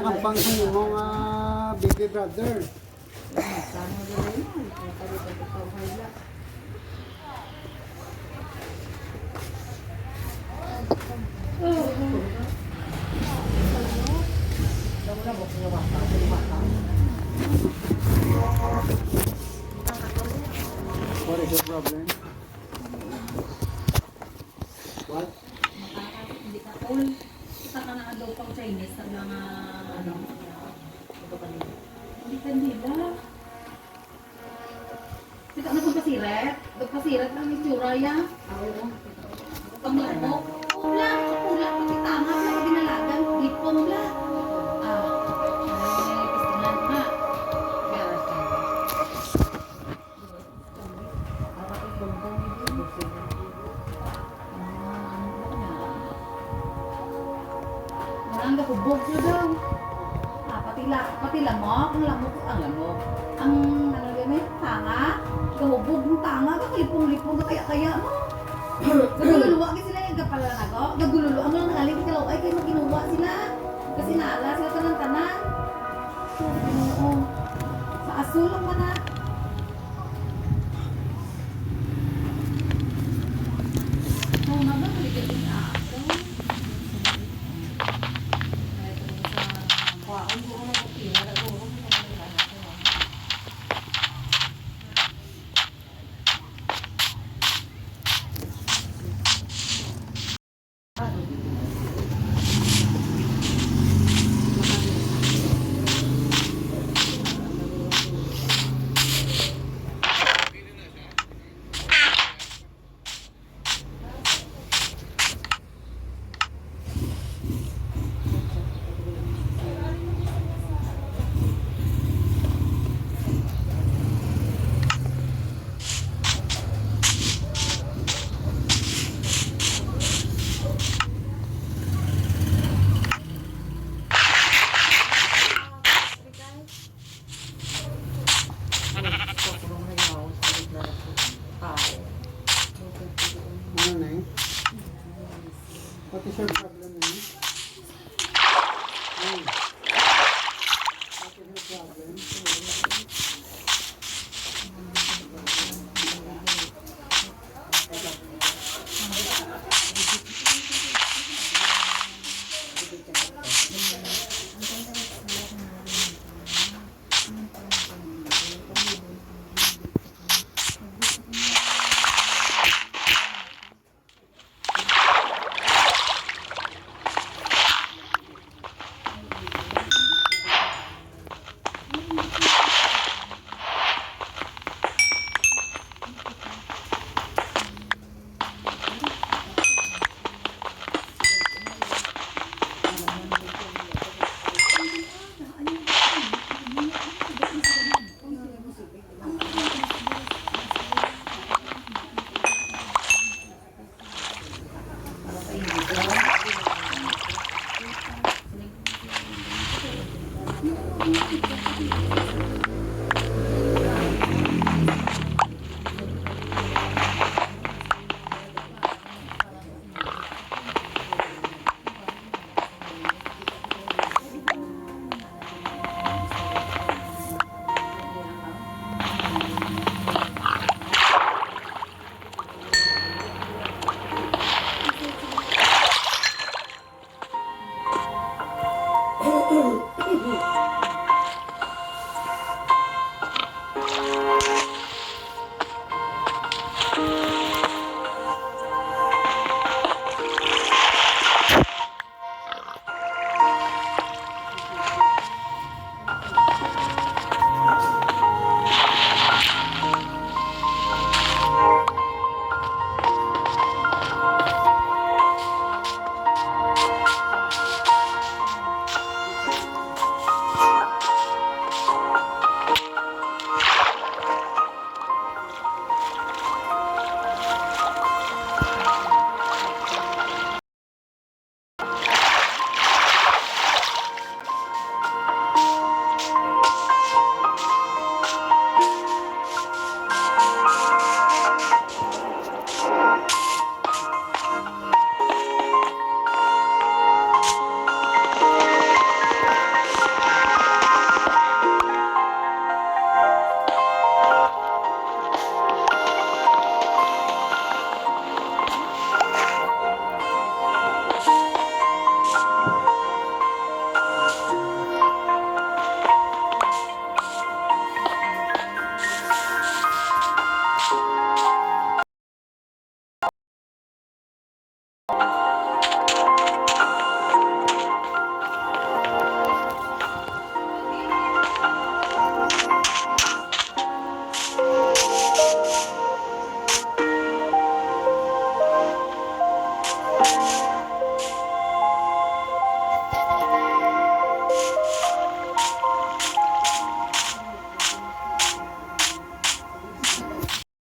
nakampang sa imong baby brother. What is your problem? What? Hindi ka all. Kita ka na daw pang Chinese sa mga ano. Hindi ka nila. Kita na kung pasiret. Pasiret lang yung tsura ya. Panglamok. Pula. Pula. Pati tama. Pula. Binalagan. Lipong la. Pistilan ha. Ang nakubog siya daw. Pati lamok. Ang lamok. Ang ano yun tanga. Kahubog ng tanga. Lipong-lipong ka kaya mo. Nagululuwa kasi sila yung kapalan ako. Nagululuwa mo lang nakalim. Ay kayo makinuwa sila. Kasi naala sila tanan-tanan. Oo. Sa asul lang ba na? Oo nga ba? Balikan din ako. What is your problem, eh? Hey. What is your problem?